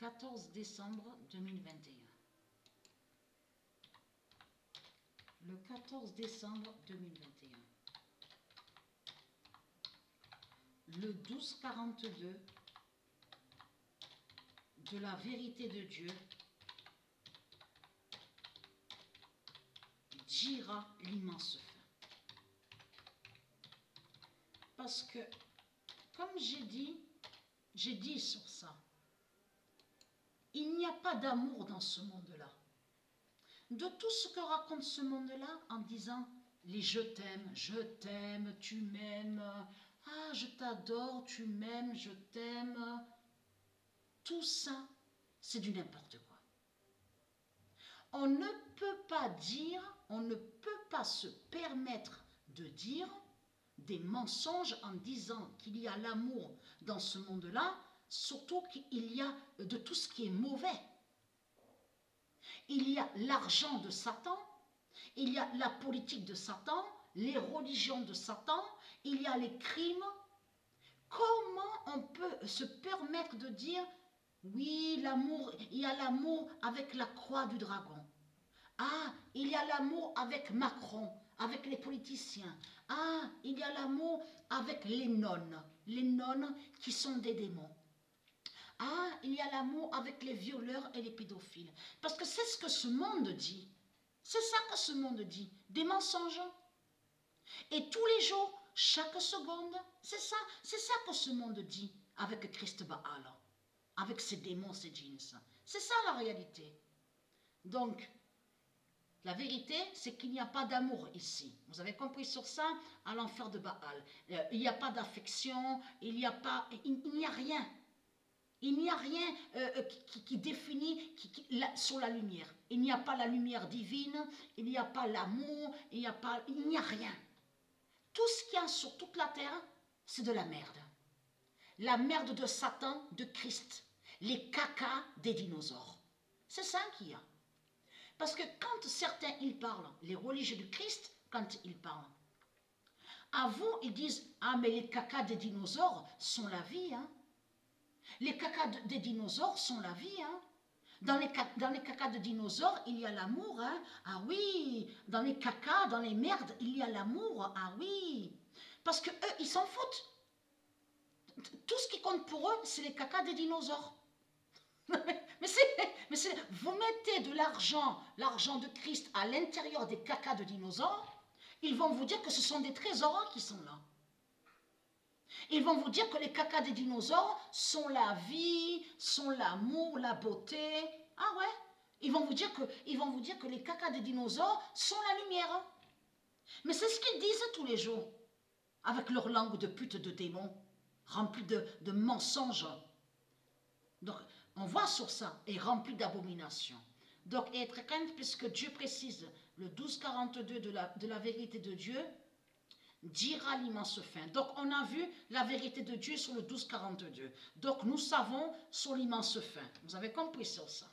14 décembre 2021. Le 14 décembre 2021. Le 1242 de la vérité de Dieu dira l'immense fin. Parce que, comme j'ai dit sur ça, il n'y a pas d'amour dans ce monde-là. De tout ce que raconte ce monde-là en disant les je t'aime, tu m'aimes, ah je t'adore, tu m'aimes, je t'aime, tout ça, c'est du n'importe quoi. On ne peut pas dire, on ne peut pas se permettre de dire des mensonges en disant qu'il y a l'amour dans ce monde-là, surtout qu'il y a de tout ce qui est mauvais. Il y a l'argent de Satan, il y a la politique de Satan, les religions de Satan, il y a les crimes. Comment on peut se permettre de dire oui, l'amour, il y a l'amour avec la croix du dragon. Ah, il y a l'amour avec Macron, avec les politiciens. Ah, il y a l'amour avec les nonnes qui sont des démons. Ah, il y a l'amour avec les violeurs et les pédophiles. Parce que c'est ce que ce monde dit. C'est ça que ce monde dit. Des mensonges. Et tous les jours, chaque seconde, c'est ça que ce monde dit avec Christ Baal. Avec ses démons, ses djinns. C'est ça la réalité. Donc, la vérité, c'est qu'il n'y a pas d'amour ici. Vous avez compris sur ça? À l'enfer de Baal. Il n'y a pas d'affection, il n'y a rien. Il n'y a rien qui définit sur la lumière. Il n'y a pas la lumière divine, il n'y a pas l'amour, il n'y a rien. Tout ce qu'il y a sur toute la terre, c'est de la merde. La merde de Satan, de Christ. Les cacas des dinosaures. C'est ça qu'il y a. Parce que quand certains, ils parlent, les religieux du Christ, quand ils parlent, à vous, ils disent, ah mais les cacas des dinosaures sont la vie, hein. Les cacas des dinosaures sont la vie, hein. Dans les cacas de dinosaures, il y a l'amour, hein. Ah oui, dans les cacas, dans les merdes, il y a l'amour, ah oui. Parce que eux, ils s'en foutent. Tout ce qui compte pour eux, c'est les cacas des dinosaures. mais vous mettez de l'argent de Christ à l'intérieur des cacas de dinosaures, ils vont vous dire que ce sont des trésors qui sont là. Ils vont vous dire que les cacas des dinosaures sont la vie, sont l'amour, la beauté. Ah ouais? Ils vont vous dire que les cacas des dinosaures sont la lumière. Mais c'est ce qu'ils disent tous les jours, avec leur langue de pute de démons, remplie de mensonges. Donc, on voit sur ça, et rempli d'abominations. Donc, être crainte, puisque Dieu précise, le 1242 de la vérité de Dieu, dira l'immense fin. Donc, on a vu la vérité de Dieu sur le 1242. Donc, nous savons sur l'immense fin. Vous avez compris sur ça?